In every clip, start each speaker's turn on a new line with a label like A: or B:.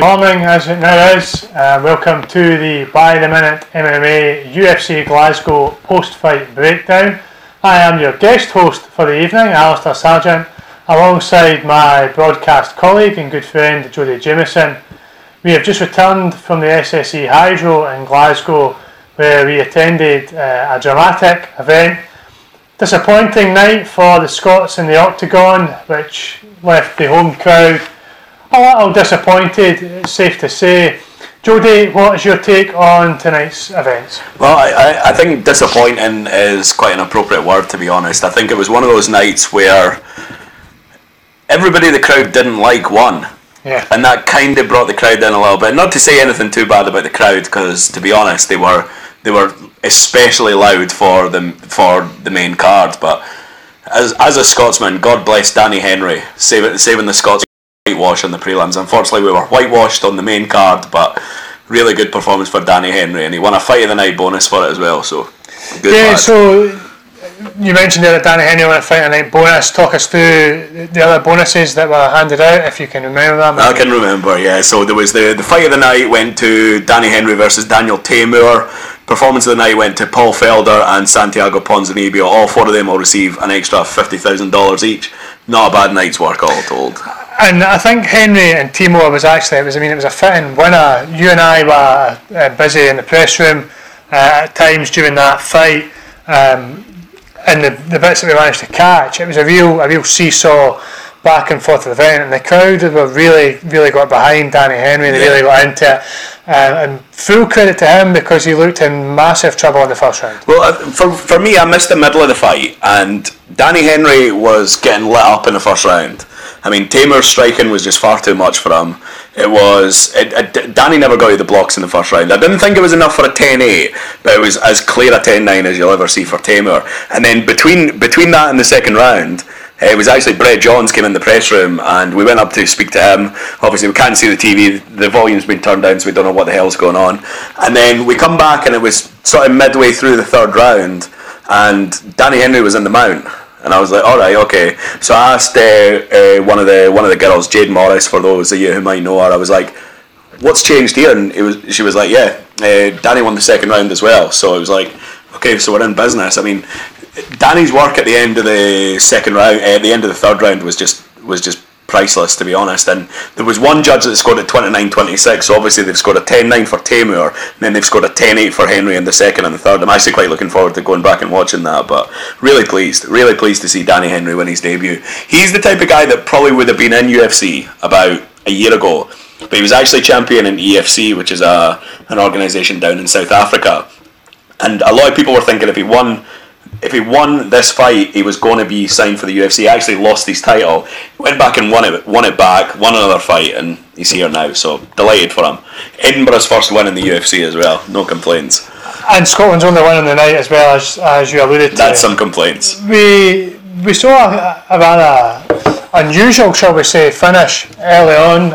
A: morning as it now is. Welcome to the By the Minute MMA UFC Glasgow post-fight breakdown. I am your guest host for the evening, Alistair Sargent, alongside my broadcast colleague and good friend Jody Jamieson. We have just returned from the SSE Hydro in Glasgow, where we attended a dramatic event. Disappointing night for the Scots in the Octagon, which left the home crowd a little disappointed, it's safe to say. Jody, what is your take on tonight's events?
B: Well, I think disappointing is quite an appropriate word, to be honest. I think it was one of those nights where everybody in the crowd didn't like won.
A: Yeah.
B: And that kind of brought the crowd down a little bit. Not to say anything too bad about the crowd, because to be honest, they were especially loud for the main card. But as a Scotsman, God bless Danny Henry, saving the Scots whitewash on the prelims. Unfortunately, we were whitewashed on the main card, but really good performance for Danny Henry, and he won a fight of the night bonus for it as well. So good.
A: Yeah.
B: Lad.
A: So you mentioned there that Danny Henry won a fight of the night bonus. Talk us through the other bonuses that were handed out, if you can remember them.
B: I can remember. Yeah. So there was the fight of the night went to Danny Henry versus Daniel Taymur. Performance of the night went to Paul Felder and Santiago Ponzinibbio. All four of them will receive an extra $50,000 each. Not a bad night's work, all told.
A: And I think Henry and Timo was a fitting winner. You and I were busy in the press room at times during that fight, and the bits that we managed to catch, it was a real seesaw back and forth of the event, and the crowd were really got behind Danny Henry. They really got into it, and full credit to him because he looked in massive trouble in the first round.
B: Well, for me, I missed the middle of the fight, and Danny Henry was getting lit up in the first round. I mean, Taymur's striking was just far too much for him. Danny never got you the blocks in the first round. I didn't think it was enough for a 10-8, but it was as clear a 10-9 as you'll ever see for Taymur. And then between that and the second round, it was actually Brett Johns came in the press room, and we went up to speak to him. Obviously, we can't see the TV. The volume's been turned down, so we don't know what the hell's going on. And then we come back, and it was sort of midway through the third round, and Danny Henry was in the mount. And I was like, all right, okay. So I asked one of the girls, Jade Morris, for those of you who might know her. I was like, what's changed here? And she was like, yeah, Danny won the second round as well. So it was like, okay, so we're in business. I mean, Danny's work at the end of the second round, at the end of the third round, was just priceless, to be honest. And there was one judge that scored at 29-26, so obviously they've scored a 10-9 for Taymur, and then they've scored a 10-8 for Henry in the second and the third. I'm actually quite looking forward to going back and watching that, but really pleased to see Danny Henry win his debut. He's the type of guy that probably would have been in UFC about a year ago, but he was actually champion in EFC, which is an organisation down in South Africa, and a lot of people were thinking if he won this fight, he was going to be signed for the UFC. He actually lost his title, went back and won it back, won another fight, and he's here now. So delighted for him. Edinburgh's first win in the UFC as well. No complaints.
A: And Scotland's only win on the night as well, as you alluded to.
B: That's some complaints.
A: We saw a rather unusual, shall we say, finish early on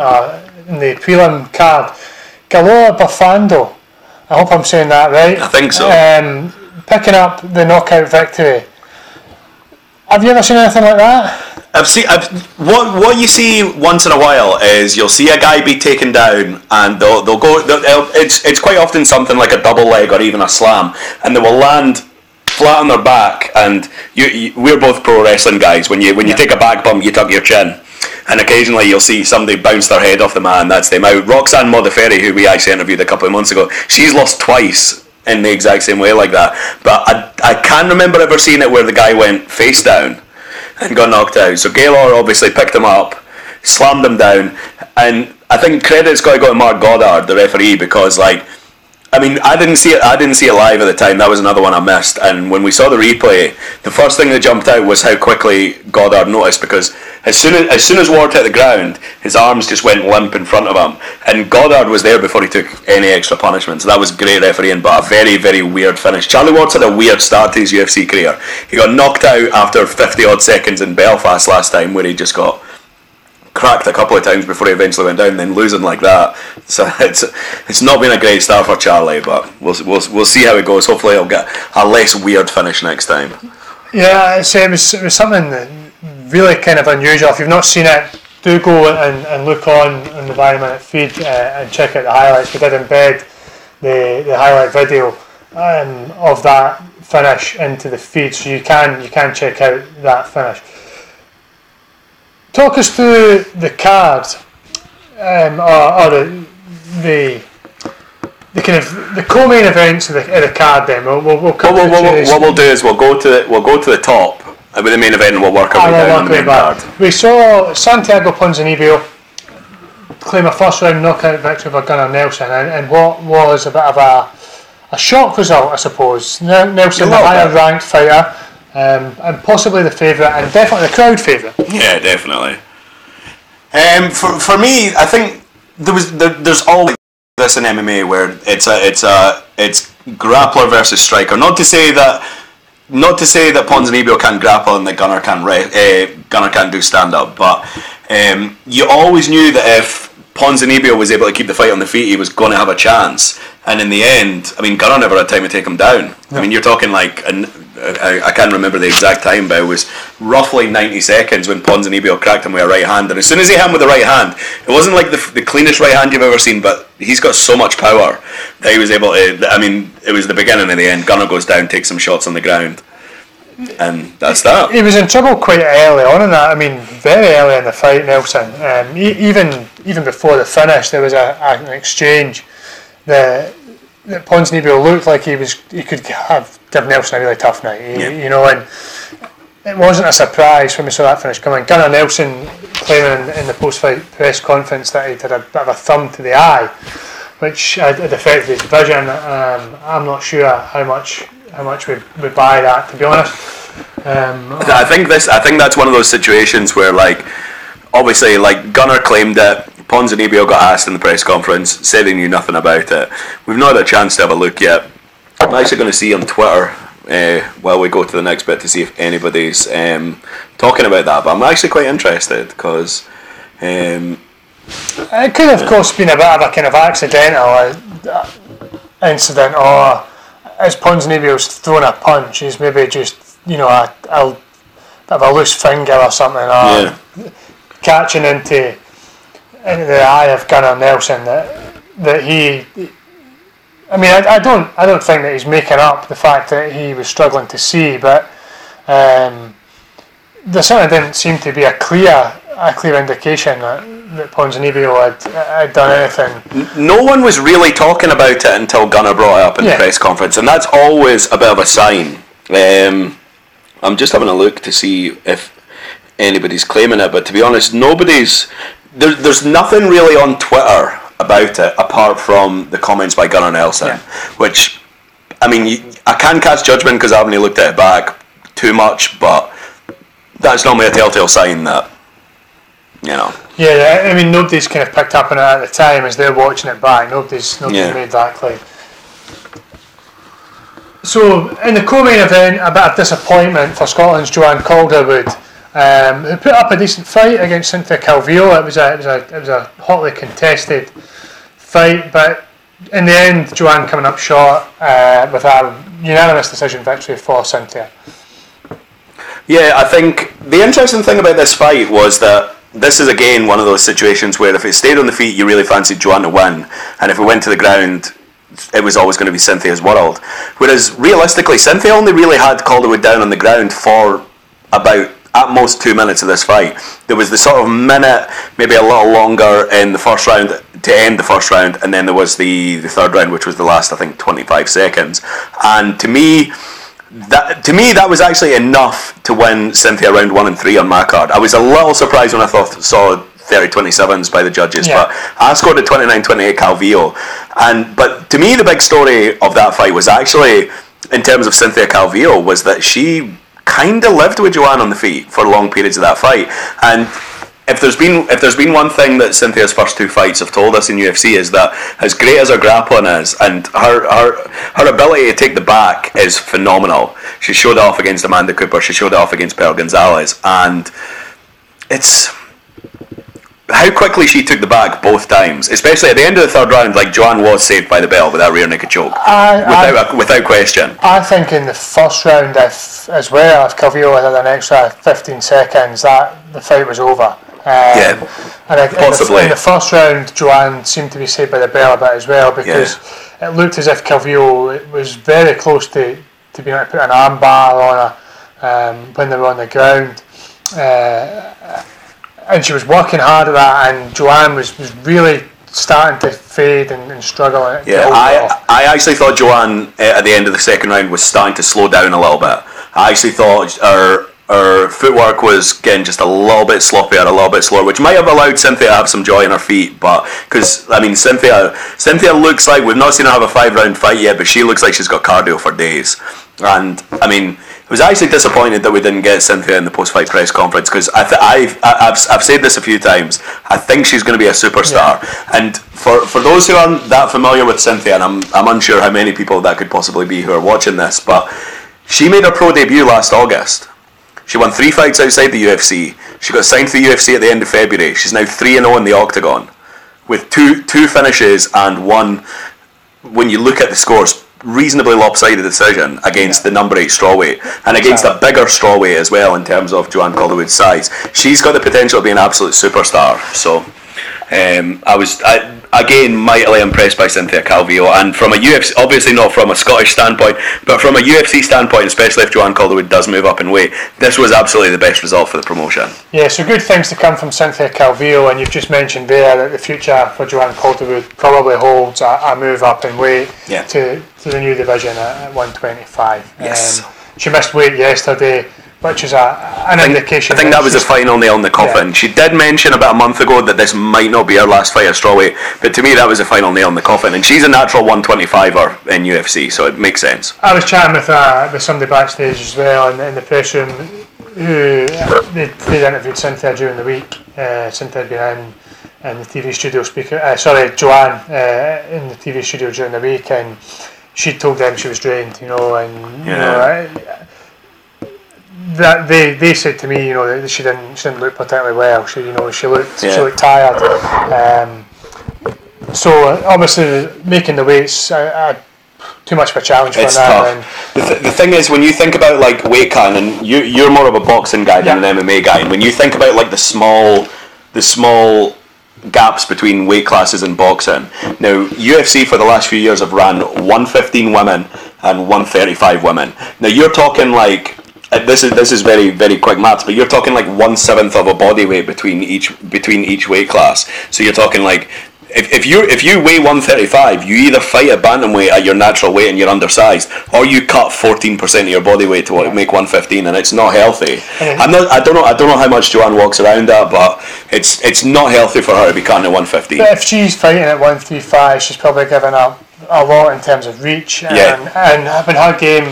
A: in the prelim card. Galore Bafando. I hope I'm saying that right.
B: I think so.
A: Picking up the knockout victory. Have you ever seen anything like that?
B: What you see once in a while is you'll see a guy be taken down, and they'll go. It's quite often something like a double leg or even a slam, and they will land flat on their back. And we're both pro wrestling guys. When you take a back bump, you tuck your chin. And occasionally you'll see somebody bounce their head off the mat, and that's them out. Roxanne Modafferi, who we actually interviewed a couple of months ago, she's lost twice in the exact same way like that. But I can't remember ever seeing it where the guy went face down and got knocked out. So Gaylor obviously picked him up, slammed him down, and I think credit's got to go to Mark Goddard, the referee, because I didn't see it live at the time. That was another one I missed. And when we saw the replay, the first thing that jumped out was how quickly Goddard noticed, because as soon as Ward hit the ground, his arms just went limp in front of him, and Goddard was there before he took any extra punishment. So that was great refereeing, but a very, very weird finish. Charlie Ward's had a weird start to his UFC career. He got knocked out after 50 odd seconds in Belfast last time, where he just got cracked a couple of times before he eventually went down, then losing like that. So it's not been a great start for Charlie, but we'll see how it goes. Hopefully he'll get a less weird finish next time.
A: Yeah, it was something that really kind of unusual. If you've not seen it, do go and look on the By-the-Minute feed and check out the highlights. We did embed the highlight video of that finish into the feed, so you can check out that finish. Talk us through the card, or the kind of the co-main events of the card. Then we'll
B: what we'll do is we'll go to the top with the main event, and we'll work our way down on the main card.
A: We saw Santiago Ponzinibbio claim a first round knockout victory over Gunnar Nelson, and what was a bit of a shock result, I suppose. Nelson, the higher ranked fighter, and possibly the favourite, and definitely the crowd favourite.
B: Yeah, definitely. For me, I think there's always this in MMA where it's grappler versus striker. Not to say that Ponzinibbio can grapple and that Gunnar can do stand up, but you always knew that if Ponzinibbio was able to keep the fight on the feet, he was going to have a chance. And in the end, I mean, Gunnar never had time to take him down. Yeah. I mean, you're talking like, I can't remember the exact time, but it was roughly 90 seconds when Ponzinibbio cracked him with a right hand. And as soon as he hit him with the right hand, it wasn't like the cleanest right hand you've ever seen, but he's got so much power that he was able to, I mean, it was the beginning and the end. Gunnar goes down, takes some shots on the ground. And that's that. He
A: was in trouble quite early on in that. I mean, very early in the fight, Nelson. Even before the finish, there was an exchange that Ponzinibbio looked like he could give Nelson a really tough night. You know, and it wasn't a surprise when we saw that finish coming. Gunnar Nelson claiming in the post-fight press conference that he'd had a bit of a thumb to the eye, which had affected his vision. I'm not sure how much we buy that, to be honest.
B: I think that's one of those situations where, like, obviously, like, Gunnar claimed it, Ponzinibbio got asked in the press conference, said he knew nothing about it. We've not had a chance to have a look yet. I'm actually going to see on Twitter while we go to the next bit to see if anybody's talking about that, but I'm actually quite interested because it
A: could have, of course, been a bit of a kind of accidental incident, or as Ponzinibbio's thrown a punch, he's maybe just, you know, a bit of a loose finger or something, or catching into the eye of Gunnar Nelson that he. I mean, I don't think that he's making up the fact that he was struggling to see, but there certainly didn't seem to be a clear indication that Ponzinibbio had done anything.
B: No one was really talking about it until Gunnar brought it up in the press conference, and that's always a bit of a sign. I'm just having a look to see if anybody's claiming it, but to be honest, there's nothing really on Twitter about it apart from the comments by Gunnar Nelson, which, I mean, I can cast judgment because I haven't looked at it back too much, but that's normally a telltale sign that, you know.
A: Yeah, I mean, nobody's kind of picked up on it at the time as they're watching it back. Nobody's made that claim. So, in the co-main event, a bit of disappointment for Scotland's Joanne Calderwood, who put up a decent fight against Cynthia Calvillo. It was a hotly contested fight, but in the end, Joanne coming up short with a unanimous decision victory for Cynthia.
B: Yeah, I think the interesting thing about this fight was that this is again one of those situations where if it stayed on the feet, you really fancied Joanne to win, and if it went to the ground, it was always going to be Cynthia's world. Whereas realistically, Cynthia only really had Calderwood down on the ground for about at most 2 minutes of this fight. There was the sort of minute, maybe a little longer in the first round to end the first round, and then there was the third round, which was the last, I think, 25 seconds. And to me, that was actually enough to win Cynthia round 1 and 3 on my card. I was a little surprised when I saw 30-27s by the judges, but I scored a 29-28 Calvillo. But to me, the big story of that fight was actually, in terms of Cynthia Calvillo, was that she kind of lived with Joanne on the feet for long periods of that fight. And if there's been one thing that Cynthia's first two fights have told us in UFC, is that as great as her grappling is, and her ability to take the back is phenomenal. She showed it off against Amanda Cooper, she showed it off against Pearl Gonzalez, and it's how quickly she took the back both times, especially at the end of the third round. Like, Joanne was saved by the bell with that rear naked choke, without question.
A: I think in the first round, if Calvillo had an extra 15 seconds, that the fight was over. And
B: possibly.
A: in the first round, Joanne seemed to be saved by the bell a bit as well, because it looked as if Calvillo was very close to being able to put an arm bar on her when they were on the ground. And she was working hard at that, and Joanne was really starting to fade and struggle.
B: I actually thought Joanne at the end of the second round was starting to slow down a little bit. I actually thought her footwork was getting just a little bit sloppier, a little bit slower, which might have allowed Cynthia to have some joy in her feet. But because I mean, Cynthia looks like, we've not seen her have a 5-round fight yet, but she looks like she's got cardio for days. And I mean, I was actually disappointed that we didn't get Cynthia in the post-fight press conference, because I've said this a few times. I think she's going to be a superstar. And for those who aren't that familiar with Cynthia, and I'm unsure how many people that could possibly be who are watching this, but she made her pro debut last August. She won 3 fights outside the UFC. She got signed to the UFC at the end of February. She's now 3-0 in the octagon, with two finishes and one, when you look at the scores, reasonably lopsided decision against the number 8 strawweight, and against a bigger strawweight as well in terms of Joanne Calderwood's size. She's got the potential to be an absolute superstar. So I was again mightily impressed by Cynthia Calvillo, and from a UFC, obviously not from a Scottish standpoint, but from a UFC standpoint, especially if Joanne Calderwood does move up in weight, this was absolutely the best result for the promotion.
A: Yeah, so good things to come from Cynthia Calvillo, and you've just mentioned there that the future for Joanne Calderwood probably holds a move up in weight to the new division at 125.
B: Yes.
A: She missed weight yesterday, which is an indication.
B: I think that was the final nail in the coffin. Yeah. She did mention about a month ago that this might not be her last fight at strawweight, but to me that was the final nail in the coffin, and she's a natural 125er in UFC, so it makes sense.
A: I was chatting with somebody backstage as well in the press room who they'd interviewed Cynthia during the week. Cynthia had been in the TV studio Joanne in the TV studio during the week, and she told them she was drained, that they said to me, that she didn't look particularly well. She looked tired. So obviously making the weights too much of a challenge for her.
B: The thing is, when you think about like weight cutting, and you're more of a boxing guy than an MMA guy, and when you think about like the small gaps between weight classes in boxing. Now, UFC for the last few years have ran 115 women and 135 women. Now you're talking like, this is very, very quick maths, but you're talking like 1/7 of a body weight between each weight class. So you're talking like, if you weigh 135, you either fight at bantamweight at your natural weight and you're undersized, or you cut 14% of your body weight to make 115, and it's not healthy. I don't know how much Joanne walks around at, but it's not healthy for her to be cutting at 115.
A: But if she's fighting at 135, she's probably giving up a lot in terms of reach, and her game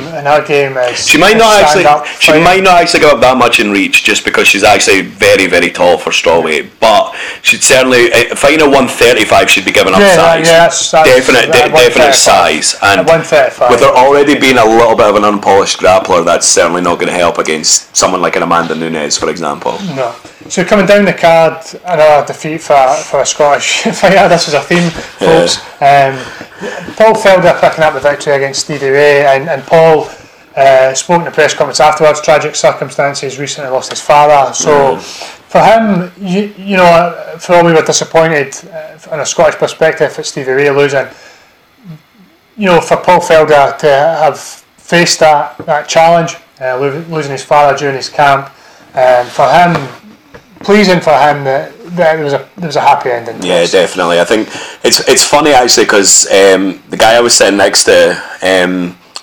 A: is she might not
B: actually give up that much in reach, just because she's actually very, very tall for strawweight, but she'd certainly fighting at 135 she'd be giving up size. That's definite size, and with her already being a little bit of an unpolished grappler, that's certainly not going to help against someone like an Amanda Nunes, for example.
A: No. So coming down the card, another defeat for a Scottish fighter. This is a theme, folks. Paul Felder picking up the victory against Stevie Ray, and Paul spoke in the press conference afterwards. Tragic circumstances, recently lost his father. So for him, for all we were disappointed from a Scottish perspective at Stevie Ray losing, for Paul Felder to have faced that challenge, losing his father during his camp, for him, pleasing for him that there was a happy ending.
B: Yeah, definitely. I think it's funny actually, because the guy I was sitting next to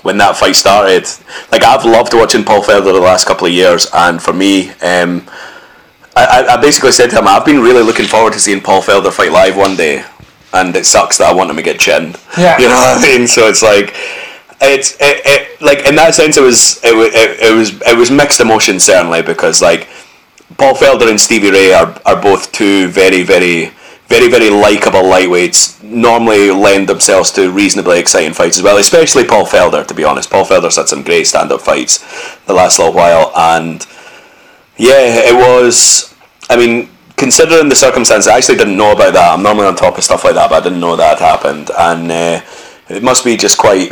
B: when that fight started, like, I've loved watching Paul Felder the last couple of years, and for me, I basically said to him, I've been really looking forward to seeing Paul Felder fight live one day, and it sucks that I want him to get chinned.
A: Yeah.
B: You know what I mean? So it's like, it like in that sense it was mixed emotions, certainly, because like Paul Felder and Stevie Ray are both two very, very, very, very likeable lightweights, normally lend themselves to reasonably exciting fights as well, especially Paul Felder, to be honest. Paul Felder's had some great stand-up fights the last little while, and yeah, it was, I mean, considering the circumstances, I actually didn't know about that. I'm normally on top of stuff like that, but I didn't know that had happened, and it must be just quite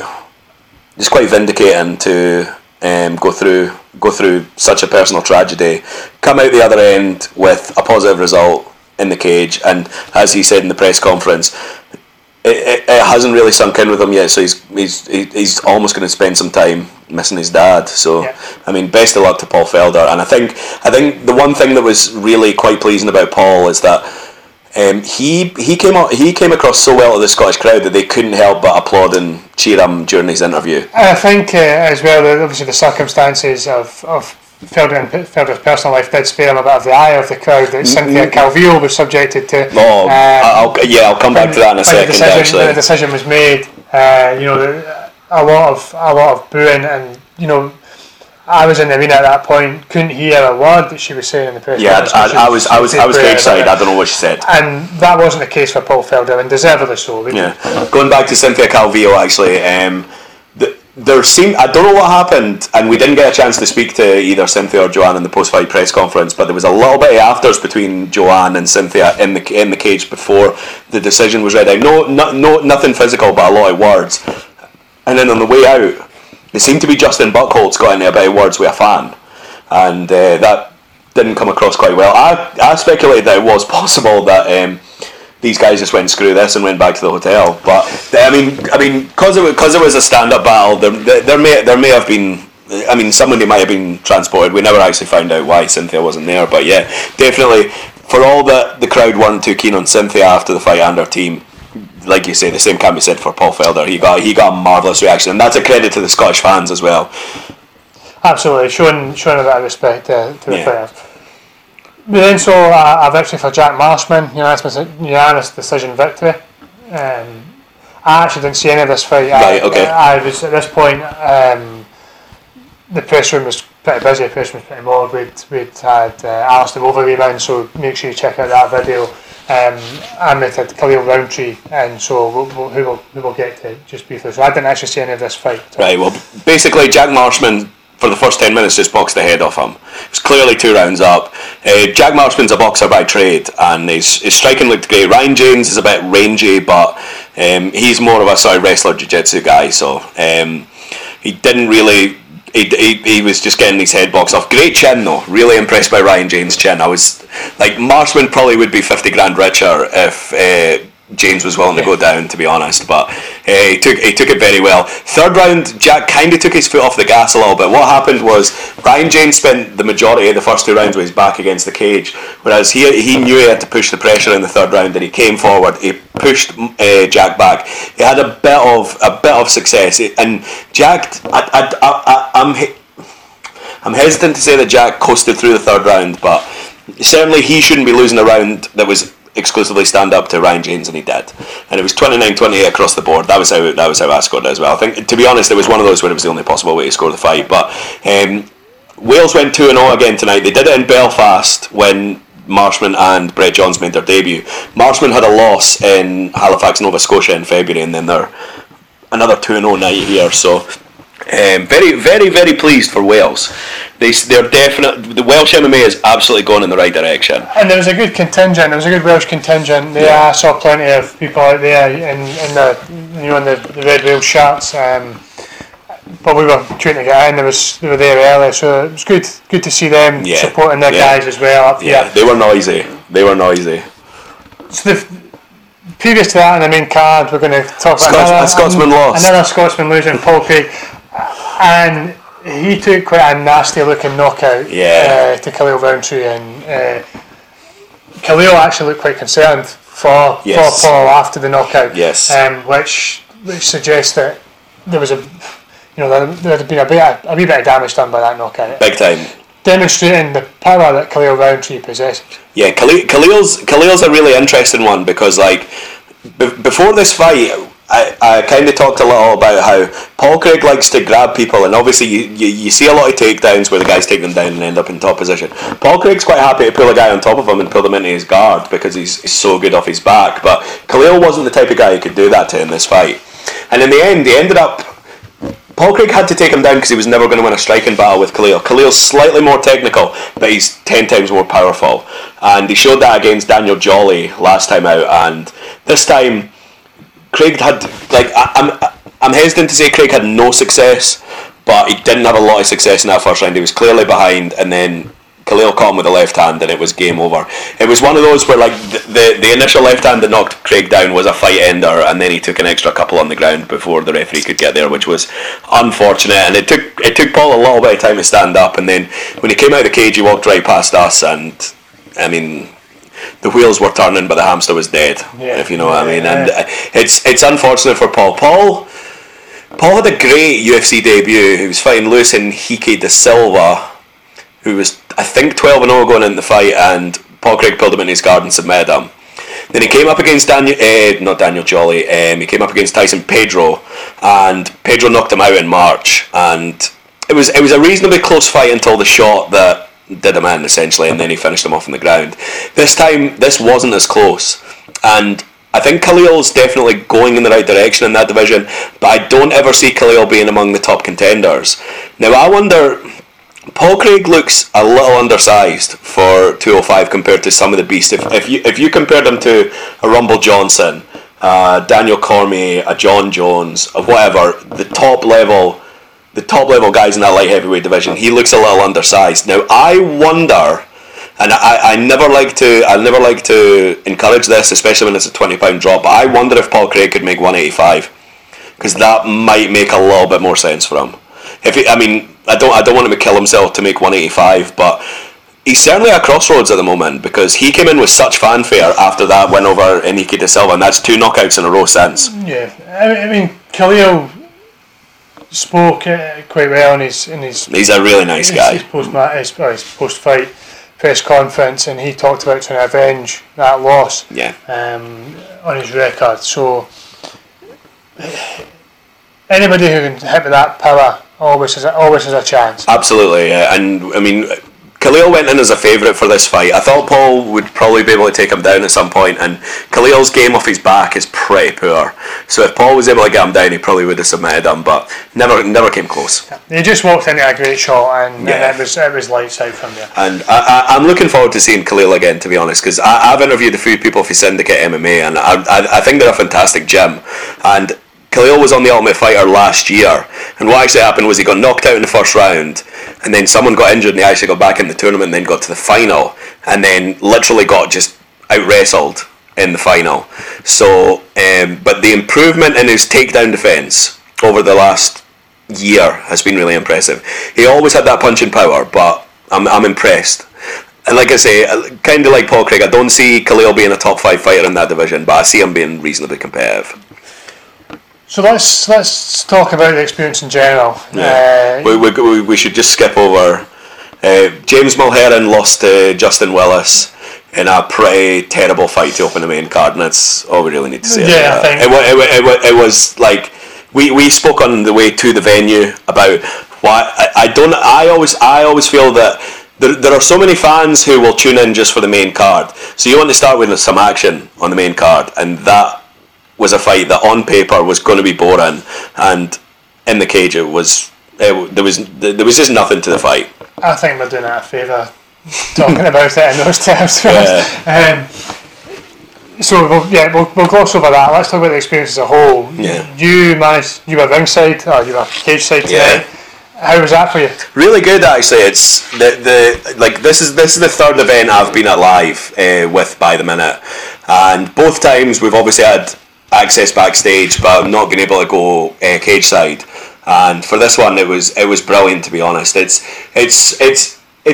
B: vindicating to go through go through such a personal tragedy, come out the other end with a positive result in the cage, and as he said in the press conference, it hasn't really sunk in with him yet, so he's almost going to spend some time missing his dad. So I mean, best of luck to Paul Felder. And I think the one thing that was really quite pleasing about Paul is that he came across so well to the Scottish crowd that they couldn't help but applaud and cheer him during his interview.
A: I think as well, obviously the circumstances of Felder's personal life did spare him a bit of the ire of the crowd that Cynthia Calvillo was subjected to.
B: I'll come back to that in a second.
A: When the decision was made, a lot of booing, and I was in the arena at that point, couldn't hear a word that she was saying in the press conference.
B: I was great side. I don't know what she said,
A: and that wasn't the case for Paul Felder, and deservedly so.
B: Going back to Cynthia Calvillo, actually, I don't know what happened, and we didn't get a chance to speak to either Cynthia or Joanne in the post-fight press conference, but there was a little bit of afters between Joanne and Cynthia in the cage before the decision was read out. No, nothing physical, but a lot of words. And then on the way out, it seemed to be Justin Buchholz got into a bit of words with a fan, and that didn't come across quite well. I speculated that it was possible that these guys just went screw this and went back to the hotel. But I mean, because it was a stand-up battle, there may have been. I mean, somebody might have been transported. We never actually found out why Cynthia wasn't there. But yeah, definitely, for all that the crowd weren't too keen on Cynthia after the fight and her team, like you say, the same can be said for Paul Felder. He got a marvellous reaction, and that's a credit to the Scottish fans as well.
A: Absolutely, showing a bit of respect to the players. We then saw a victory for Jack Marshman, unanimous decision victory. I actually didn't see any of this fight. I was at this point. The press room was pretty busy. The press room was pretty more. We'd had Alistair over rebound, so make sure you check out that video. And we had Khalil Roundtree, and so we'll get to just briefly. So I didn't actually see any of this fight.
B: Right. Well, basically, Jack Marshman, for the first 10 minutes, just boxed the head off him. It was clearly 2 rounds up. Jack Marshman's a boxer by trade, and his striking looked great. Ryan James is a bit rangy, but he's more of a wrestler jiu-jitsu guy, so he didn't really. He was just getting his head boxed off. Great chin though. Really impressed by Ryan James' chin. I was like, Marshman probably would be 50 grand richer if James was willing to go down, to be honest, but he took it very well. Third round, Jack kind of took his foot off the gas a little bit. What happened was Ryan James spent the majority of the first 2 rounds with his back against the cage, whereas he knew he had to push the pressure in the third round, and he came forward. He pushed Jack back. He had a bit of success, and Jack, I'm hesitant to say that Jack coasted through the third round, but certainly he shouldn't be losing a round that was exclusively stand up to Ryan James, and he did, and it was 29-28 across the board. That was how I scored it as well. I think, to be honest, it was one of those where it was the only possible way to score the fight. But Wales went 2-0 again tonight. They did it in Belfast when Marshman and Brett Johns made their debut. Marshman had a loss in Halifax, Nova Scotia in February, and then they're another 2-0 night here, so very, very, very pleased for Wales. They're definitely, the Welsh MMA is absolutely going in the right direction.
A: And there was a good contingent. There was a good Welsh contingent. I saw plenty of people out there in the red Wales shirts. But we were trying to get in. They were there early, so it was good to see them supporting their guys as well.
B: They were noisy.
A: So previous to that, on the main card, we're going to talk about
B: a Scotsman lost.
A: Another Scotsman losing, Paul Craig, and he took quite a nasty looking knockout to Khalil Roundtree, and Khalil actually looked quite concerned for Paul after the knockout, which suggests that there was there had been a wee bit of damage done by that knockout.
B: Big time.
A: Demonstrating the power that Khalil Roundtree possesses.
B: Yeah, Khalil's a really interesting one, because like before this fight, I kind of talked a little about how Paul Craig likes to grab people, and obviously you see a lot of takedowns where the guys take them down and end up in top position. Paul Craig's quite happy to pull a guy on top of him and pull them into his guard because he's so good off his back, but Khalil wasn't the type of guy who could do that to in this fight. And in the end, he ended up... Paul Craig had to take him down because he was never going to win a striking battle with Khalil. Khalil's slightly more technical, but he's 10 times more powerful. And he showed that against Daniel Jolly last time out, and this time Craig had, like, I'm hesitant to say Craig had no success, but he didn't have a lot of success in that first round. He was clearly behind, and then Khalil caught him with the left hand, and it was game over. It was one of those where like the initial left hand that knocked Craig down was a fight ender, and then he took an extra couple on the ground before the referee could get there, which was unfortunate. And it took Paul a little bit of time to stand up, and then when he came out of the cage, he walked right past us, and I mean, the wheels were turning, but the hamster was dead. Yeah, if you know what I mean. And it's unfortunate for Paul. Paul had a great UFC debut. He was fighting Luis Henrique da Silva, who was, I think, 12-0 going into the fight, and Paul Craig pulled him in his guard and submitted him. Then he came up against Jolly. He came up against Tyson Pedro, and Pedro knocked him out in March. And it was a reasonably close fight until the shot that did him in, essentially, and then he finished him off on the ground. This time, this wasn't as close, and I think Khalil's definitely going in the right direction in that division, but I don't ever see Khalil being among the top contenders. Now, I wonder, Paul Craig looks a little undersized for 205 compared to some of the beasts. If you compared him to a Rumble Johnson, Daniel Cormier, a John Jones, or whatever, the top level guys in that light heavyweight division, he looks a little undersized. Now, I wonder, and I never like to encourage this, especially when it's a £20 drop, but I wonder if Paul Craig could make 185, because that might make a little bit more sense for him. I don't want him to kill himself to make 185, but he's certainly at a crossroads at the moment, because he came in with such fanfare after that win over Henrique da Silva, and that's 2 knockouts in a row since.
A: Yeah, I mean, Khalil spoke quite well in his. He's
B: a really nice guy.
A: His post-fight press conference, and he talked about trying to avenge that loss.
B: Yeah.
A: On his record, so anybody who can hit with that power always has a chance.
B: Absolutely, yeah. And I mean, Khalil went in as a favourite for this fight. I thought Paul would probably be able to take him down at some point, and Khalil's game off his back is pretty poor. So if Paul was able to get him down, he probably would have submitted him, but never came close.
A: He just walked into a great shot, and it was lights out from there.
B: And I'm looking forward to seeing Khalil again, to be honest, because I've interviewed a few people for Syndicate MMA, and I think they're a fantastic gym. And Khalil was on The Ultimate Fighter last year, and what actually happened was he got knocked out in the first round, and then someone got injured and he actually got back in the tournament and then got to the final, and then literally got just out-wrestled in the final. So, but the improvement in his takedown defence over the last year has been really impressive. He always had that punching power, but I'm impressed. And like I say, kind of like Paul Craig, I don't see Khalil being a top 5 fighter in that division, but I see him being reasonably competitive.
A: So let's talk about the experience in general.
B: Yeah. We should just skip over. James Mulheron lost to Justin Willis in a pretty terrible fight to open the main card, and that's all we really need to say.
A: Yeah, I think
B: it was like we spoke on the way to the venue about why I always feel that there are so many fans who will tune in just for the main card. So you want to start with some action on the main card, and that was a fight that on paper was going to be boring, and in the cage there was just nothing to the fight.
A: I think we're doing it a favour talking about it in those terms.
B: Yeah.
A: So we'll gloss over that. Let's talk about the experience as a whole.
B: Yeah.
A: You were ringside, or you were cage side tonight. Yeah. How was that for you?
B: Really good, actually. It's this is the third event I've been at live with By the Minute, and both times we've obviously had access backstage, but not being able to go cage side. And for this one, it was brilliant, to be honest. It's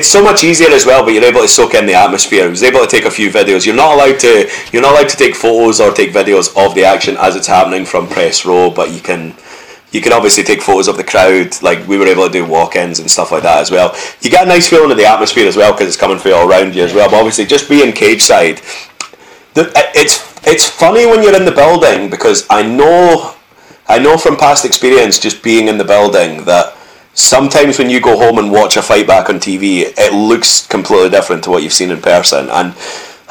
B: so much easier as well, but you're able to soak in the atmosphere. I was able to take a few videos. You're not allowed to take photos or take videos of the action as it's happening from press row, but you can obviously take photos of the crowd. Like, we were able to do walk-ins and stuff like that as well. You get a nice feeling of the atmosphere as well, because it's coming from all around you as well. But obviously, just being cage side, it's funny when you're in the building, because I know from past experience, just being in the building, that sometimes when you go home and watch a fight back on TV, it looks completely different to what you've seen in person. And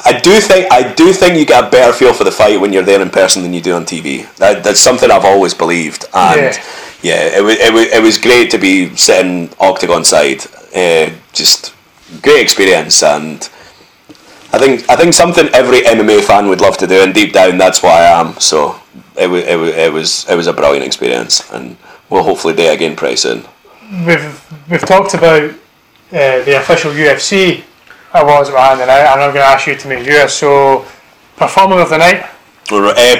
B: I do think you get a better feel for the fight when you're there in person than you do on TV. That's something I've always believed. And it was great to be sitting octagon side. Just great experience, and I think something every MMA fan would love to do, and deep down that's what I am. So it was a brilliant experience, and we'll hopefully do it again pretty soon.
A: we've talked about the official UFC awards that were handed out, and I'm going to ask you to make yours. So, performer of the night.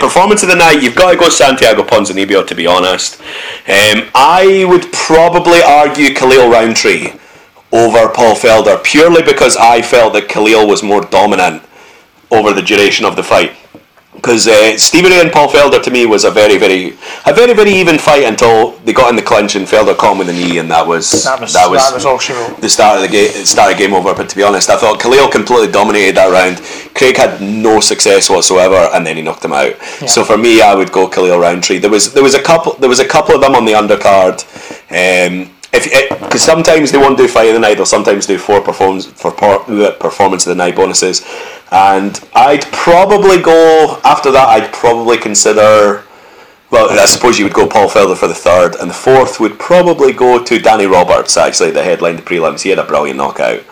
B: Performance of the night, you've got to go Santiago Ponzinibbio, to be honest. I would probably argue Khalil Roundtree over Paul Felder, purely because I felt that Khalil was more dominant over the duration of the fight. Because Stevie Ray and Paul Felder, to me, was a very, very even fight until they got in the clinch and Felder caught him with the knee, and that was
A: all she wrote.
B: The start of the game over. But to be honest, I thought Khalil completely dominated that round. Craig had no success whatsoever, and then he knocked him out. Yeah. So for me, I would go Khalil Roundtree. There was a couple of them on the undercard. Because sometimes they won't do fight of the night, they'll sometimes do performance of the night bonuses, and I'd probably go after that. I'd probably consider. Well, I suppose you would go Paul Felder for the third, and the fourth would probably go to Danny Roberts. Actually, the headline, the prelims, he had a brilliant knockout.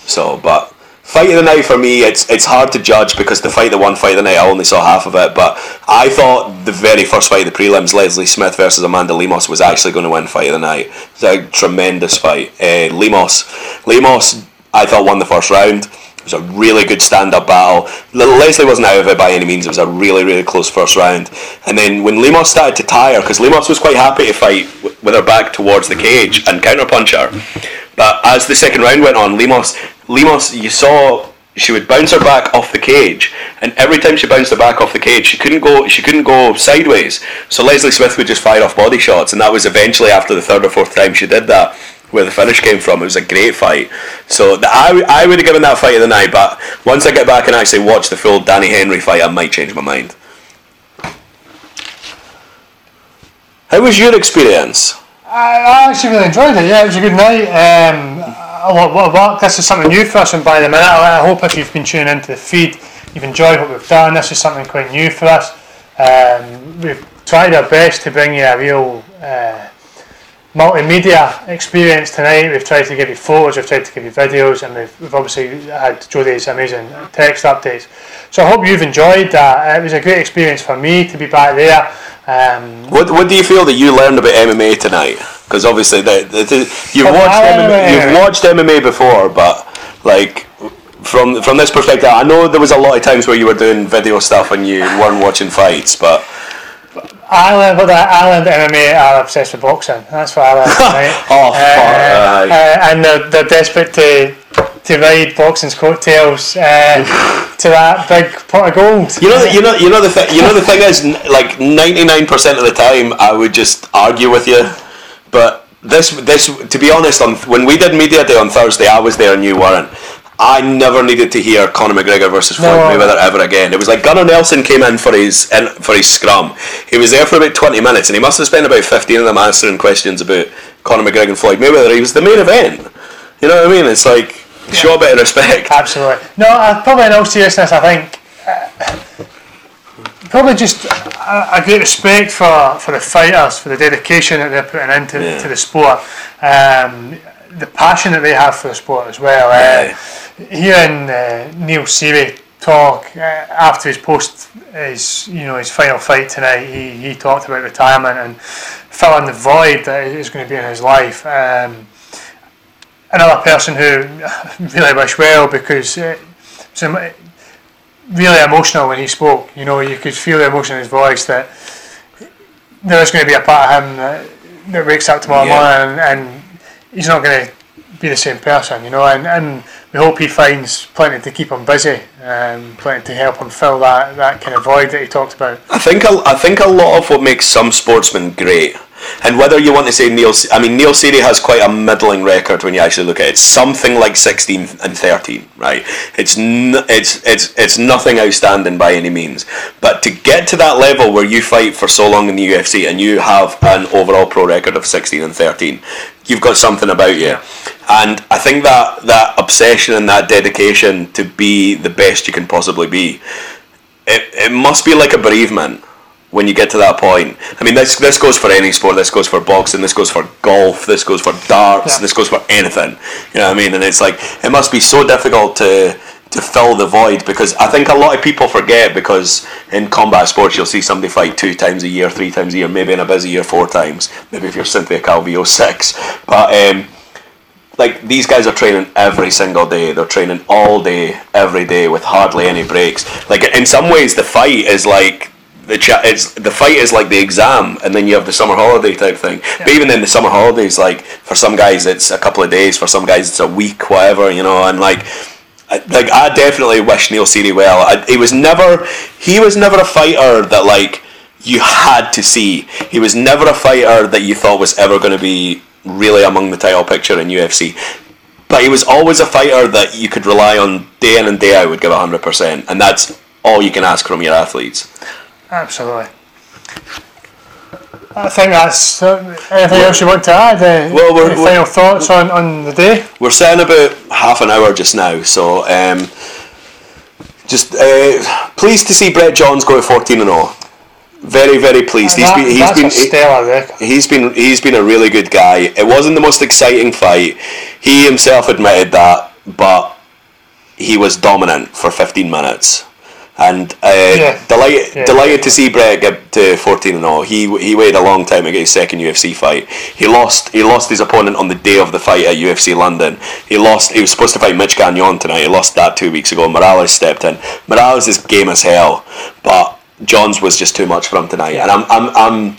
B: So, but fight of the night for me, it's hard to judge because the fight of the night, I only saw half of it. But I thought the very first fight of the prelims, Leslie Smith versus Amanda Lemos, was actually going to win fight of the night. It's a tremendous fight. Lemos, I thought won the first round. It was a really good stand-up battle. Leslie wasn't out of it by any means. It was a really, really close first round. And then when Lemos started to tire, because Lemos was quite happy to fight with her back towards the cage and counterpunch her. But as the second round went on, Lemos, you saw she would bounce her back off the cage, and every time she bounced her back off the cage, she couldn't go sideways. So Leslie Smith would just fire off body shots, and that was eventually after the third or fourth time she did that where the finish came from. It was a great fight. So I would have given that fight of the night, but once I get back and actually watch the full Danny Henry fight, I might change my mind. How was your experience?
A: I actually really enjoyed it. Yeah, it was a good night. A lot of work. This is something new for us on By the Minute. I hope if you've been tuning into the feed, you've enjoyed what we've done. This is something quite new for us. We've tried our best to bring you a real multimedia experience tonight. We've tried to give you photos, we've tried to give you videos, and we've obviously had Jody's amazing text updates. So I hope you've enjoyed that. It was a great experience for me to be back there.
B: What do you feel that you learned about MMA tonight? Because obviously you've watched MMA before, but like from this perspective, I know there was a lot of times where you were doing video stuff and you weren't watching fights, but
A: I learned that MMA are obsessed with boxing. That's what I learned tonight. And they're desperate to ride boxing's coattails to that big pot of gold. The thing is, like 99% of the time, I would just argue with you. But this, to be honest, when we did media day on Thursday, I was there and you weren't. I never needed to hear Conor McGregor versus Floyd Mayweather ever again. It was like Gunnar Nelson came in for his scrum. He was there for about 20 minutes, and he must have spent about 15 of them answering questions about Conor McGregor and Floyd Mayweather. He was the main event. You know what I mean? It's like, show a bit of respect. Absolutely. No, probably in all seriousness, I think probably just a great respect for the fighters, for the dedication that they're putting into to the sport, the passion that they have for the sport as well. Hearing Neil Seary talk after his final fight tonight, he talked about retirement and filling the void that is going to be in his life. Another person who really wish well, because it was really emotional when he spoke. You could feel the emotion in his voice that there is going to be a part of him that wakes up tomorrow morning and he's not going to be the same person, and we hope he finds plenty to keep him busy, plenty to help him fill that kind of void that he talked about.
B: I think a lot of what makes some sportsmen great, and whether you want to say Neil Seary has quite a middling record when you actually look at it. It's something like 16 and 13, right? It's nothing outstanding by any means, but to get to that level where you fight for so long in the UFC and you have an overall pro record of 16 and 13, you've got something about you. And I think that obsession and that dedication to be the best you can possibly be, it must be like a bereavement when you get to that point. I mean, this goes for any sport. This goes for boxing. This goes for golf. This goes for darts. This goes for anything. You know what I mean? And it's like, it must be so difficult to to fill the void, because I think a lot of people forget, because in combat sports you'll see somebody fight 2 times a year, 3 times a year, maybe in a busy year 4 times, maybe if you're Cynthia Calvillo 6, but like these guys are training every single day. They're training all day, every day, with hardly any breaks. Like in some ways, the fight is like the fight is like the exam, and then you have the summer holiday type thing. Yeah. But even then, the summer holidays, like for some guys it's a couple of days, for some guys it's a week, whatever, you know. And like I definitely wish Neil Seeley well. He was never a fighter that like you had to see. He was never a fighter that you thought was ever going to be really among the title picture in UFC, but he was always a fighter that you could rely on day in and day out, would give 100%, and that's all you can ask from your athletes.
A: Absolutely. I think that's anything else you want to add? Any final thoughts on the day?
B: We're sitting about half an hour just now, so just pleased to see Brett Johns go at 14-0. Very, very pleased. He's been a really good guy. It wasn't the most exciting fight. He himself admitted that, but he was dominant for 15 minutes. And delighted to see Brett get to 14-0. He waited a long time to get his second UFC fight. He lost his opponent on the day of the fight at UFC London. He was supposed to fight Mitch Gagnon tonight. He lost that 2 weeks ago. Morales stepped in. Morales is game as hell, but Johns was just too much for him tonight. And I'm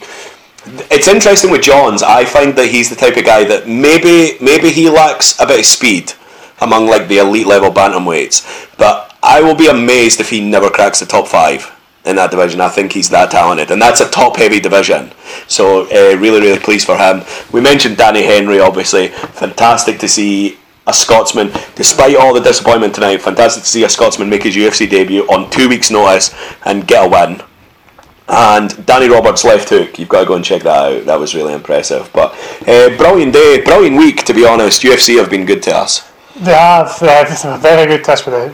B: it's interesting with Johns. I find that he's the type of guy that maybe he lacks a bit of speed among like the elite level bantamweights, but I will be amazed if he never cracks the top 5 in that division. I think he's that talented, and that's a top heavy division, so really, really pleased for him. We mentioned Danny Henry, obviously. Fantastic to see a Scotsman, despite all the disappointment tonight, fantastic to see a Scotsman make his UFC debut on 2 weeks' notice and get a win. And Danny Roberts' left hook, you've got to go and check that out. That was really impressive. But brilliant day, brilliant week, to be honest. UFC have been good to us.
A: They have. This is a very good test with the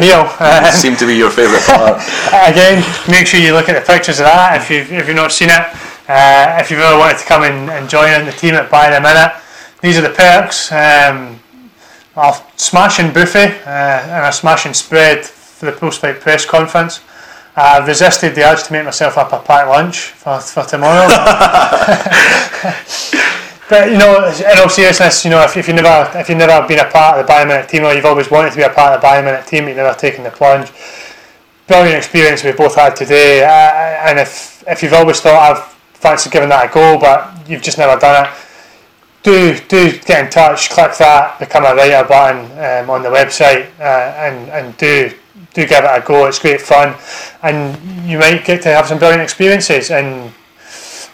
A: meal.
B: Seem to be your favourite part.
A: Again, make sure you look at the pictures of that if you've not seen it. If you've ever wanted to come and join in the team at By the Minute, these are the perks. A smashing buffet and a smashing spread for the post-fight press conference. I've resisted the urge to make myself up a packed lunch for tomorrow. But in all seriousness, if you've never been a part of the By the Minute team, or you've always wanted to be a part of the By the Minute team, you've never taken the plunge. Brilliant experience we've both had today, and if you've always thought I've fancied giving that a go, but you've just never done it, do get in touch, click that become a writer button on the website, and do give it a go. It's great fun, and you might get to have some brilliant experiences and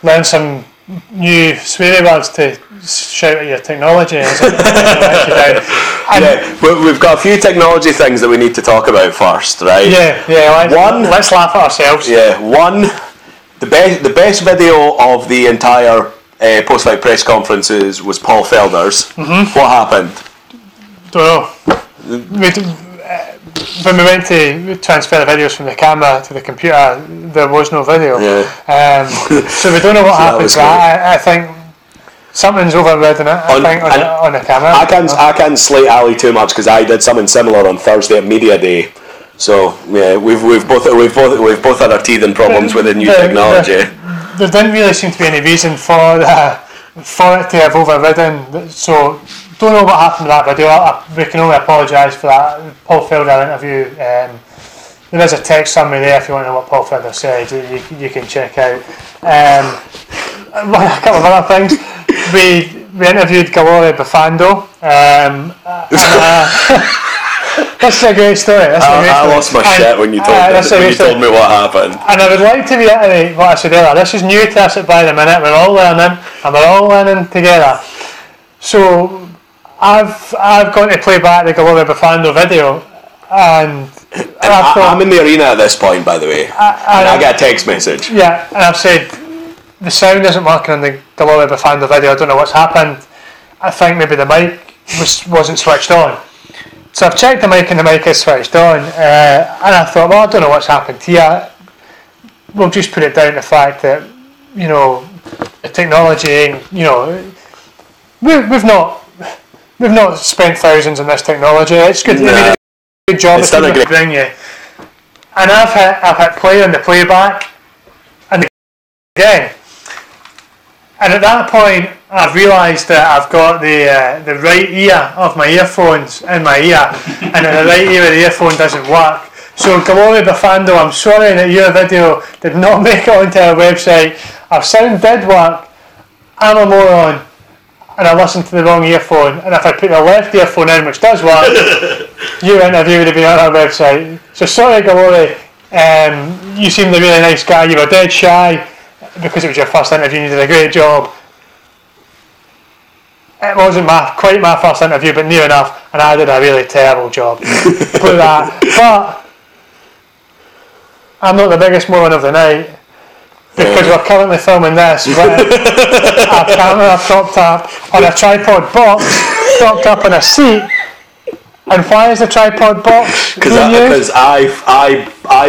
A: learn some new sweary words to shout at your technology.
B: We've got a few technology things that we need to talk about first, right?
A: Let's laugh at ourselves.
B: The best video of the entire post-fight press conferences was Paul Felder's. What happened?
A: Don't know. When we went to transfer the videos from the camera to the computer, there was no video. So we don't know what happened. I think something's overridden it. On the camera.
B: I can't slate Ali too much, because I did something similar on Thursday at Media Day. So yeah, we've both had our teething problems with the new technology.
A: There didn't really seem to be any reason for it to have overridden. So don't know what happened to that video. We can only apologise for that. Paul Felder interview. There is a text summary there if you want to know what Paul Felder said. You can check out. A couple of other things. We interviewed Galore Bufando. This is a great story.
B: I lost my shit when you told me what happened. And
A: I would like to reiterate what I said earlier. This is new to us at By the Minute. We're all learning, and we're all learning together. So I've gone to play back the Galore Bufando video, and
B: I'm in the arena at this point, by the way, and I get a text message.
A: Yeah, and I've said the sound isn't working on the Galore Bufando video. I don't know what's happened. I think maybe the mic wasn't switched on. So I've checked the mic, and the mic is switched on, and I thought, well, I don't know what's happened here. We'll just put it down to the fact that, the technology, we've not we've not spent thousands on this technology. It's good.
B: Nah.
A: I mean, it's a good job.
B: It's done a great
A: bring you. And I've hit play on the playback, and again. And at that point, I've realised that I've got the right ear of my earphones in my ear, and the right ear of the earphone doesn't work. So, Glory Bafando, I'm sorry that your video did not make it onto our website. Our sound did work. I'm a moron, and I listened to the wrong earphone. And if I put the left earphone in, which does work, your interview would have been on our website. So, sorry, Glory. You seemed a really nice guy. You were dead shy. Because it was your first interview, you did a great job. It wasn't quite my first interview, but near enough, and I did a really terrible job. Put that. But I'm not the biggest moron of the night, because we're currently filming this with our camera propped up on a tripod box, propped up on a seat. And why is the tripod box?
B: Because I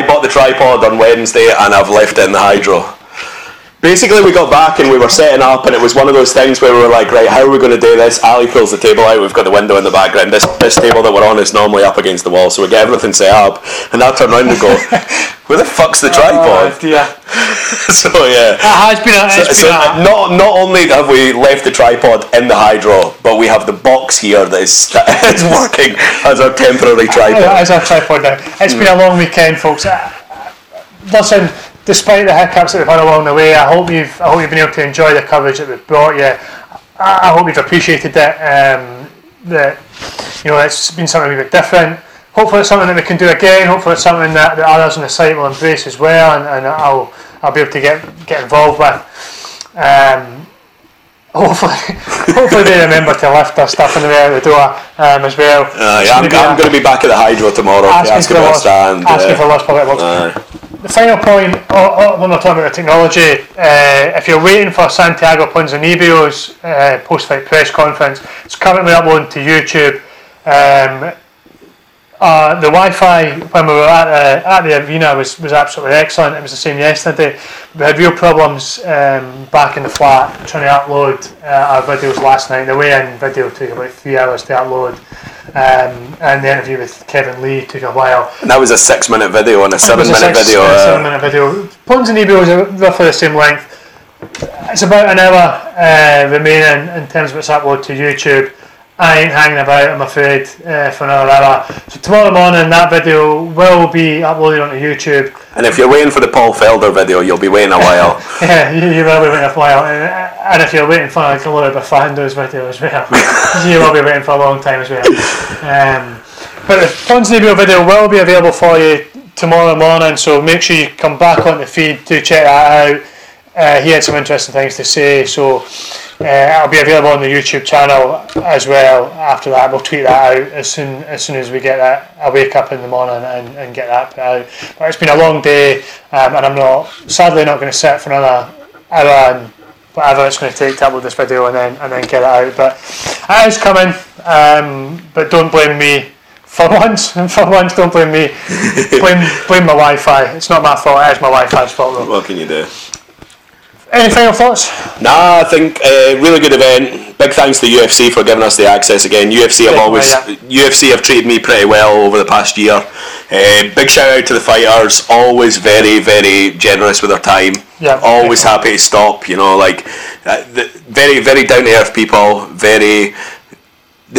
B: bought the tripod on Wednesday and I've left it in the Hydro. Basically, we got back and we were setting up, and it was one of those things where we were like, right, how are we going to do this? Ali pulls the table out, we've got the window in the background. This table that we're on is normally up against the wall, so we get everything set up, and I turn around and go, where the fuck's the tripod?
A: Yeah.
B: So yeah. Not only have we left the tripod in the Hydro, but we have the box here that is working as our temporary tripod.
A: As our tripod now. It's been a long weekend, folks. Listen, despite the hiccups that we've had along the way, I hope you've been able to enjoy the coverage that we've brought you. I hope you've appreciated it. That it's been something a bit different. Hopefully, it's something that we can do again. Hopefully, it's something that others on the site will embrace as well, and I'll be able to get involved with. Hopefully they remember to lift their stuff on the way out the door as well.
B: I'm going to be back at the Hydro tomorrow. Asking for
A: lost public works. The final point, when we're talking about the technology, if you're waiting for Santiago Ponzinibbio's post-fight press conference, it's currently uploaded to YouTube. The Wi-Fi when we were at the arena was absolutely excellent. It was the same yesterday. We had real problems back in the flat trying to upload our videos last night. The weigh-in video took about 3 hours to upload, and the interview with Kevin Lee took a while.
B: And that was a 6-minute video and a 7-minute video.
A: 7-minute video. Ponzinibbio is roughly the same length. It's about an hour remaining in terms of its upload to YouTube. I ain't hanging about, I'm afraid, for another hour. So tomorrow morning that video will be uploaded onto YouTube.
B: And if you're waiting for the Paul Felder video, you'll be waiting a while.
A: Yeah, you will be waiting a while. And if you're waiting for like a little bit of Fando's video as well, you will be waiting for a long time as well. But the Ponzinibbio video will be available for you tomorrow morning, so make sure you come back on the feed to check that out. He had some interesting things to say, so it'll be available on the YouTube channel as well. After that, we'll tweet that out as soon as we get that. I'll wake up in the morning and get that put out. But it's been a long day, and I'm sadly not going to sit for another hour and whatever it's going to take to upload this video and then get it out. But it is coming. But don't blame me. For once, don't blame me. Blame my Wi-Fi. It's not my fault. It is my Wi-Fi's fault though.
B: What can you do?
A: Any final thoughts?
B: Nah, I think really good event. Big thanks to the UFC for giving us the access again. UFC have treated me pretty well over the past year. Big shout out to the fighters. Always very, very generous with their time.
A: Yeah,
B: always happy to stop. Very, very down to earth people. The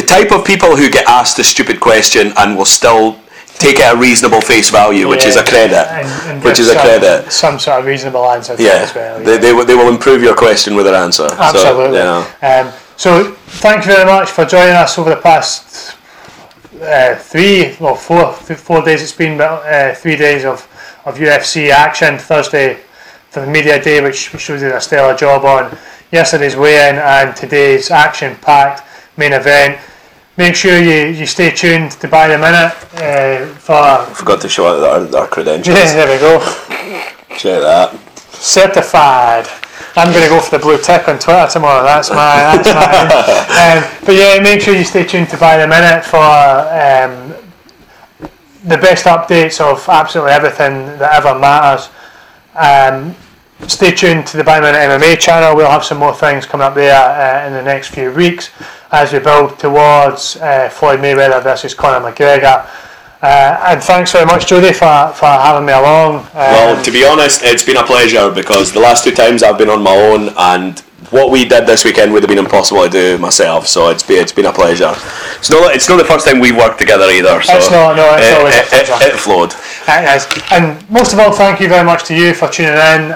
B: type of people who get asked a stupid question and will still take it at a reasonable face value, which is a credit. And
A: some sort of reasonable answer to it as well.
B: Yeah. They will improve your question with their answer.
A: Absolutely. So thank you very much for joining us over the past 4 days it's been, but 3 days of UFC action. Thursday for the media day, which shows you a stellar job on. Yesterday's weigh-in and today's action-packed main event. Make sure you stay tuned to By the Minute for...
B: I forgot to show out our credentials.
A: Yeah, there we go.
B: Check that.
A: Certified. I'm going to go for the blue tick on Twitter tomorrow. That's mine. But yeah, make sure you stay tuned to By the Minute for the best updates of absolutely everything that ever matters. stay tuned to the By the Minute MMA channel. We'll have some more things coming up there in the next few weeks as we build towards Floyd Mayweather versus Conor McGregor. And thanks very much, Jody, for having me along.
B: Well, to be honest, it's been a pleasure, because the last 2 times I've been on my own, and what we did this weekend would have been impossible to do myself. So it's been a pleasure. It's not the first time we've worked together either. So
A: it's not. No, it's always a pleasure.
B: It flowed.
A: And most of all, thank you very much to you for tuning in.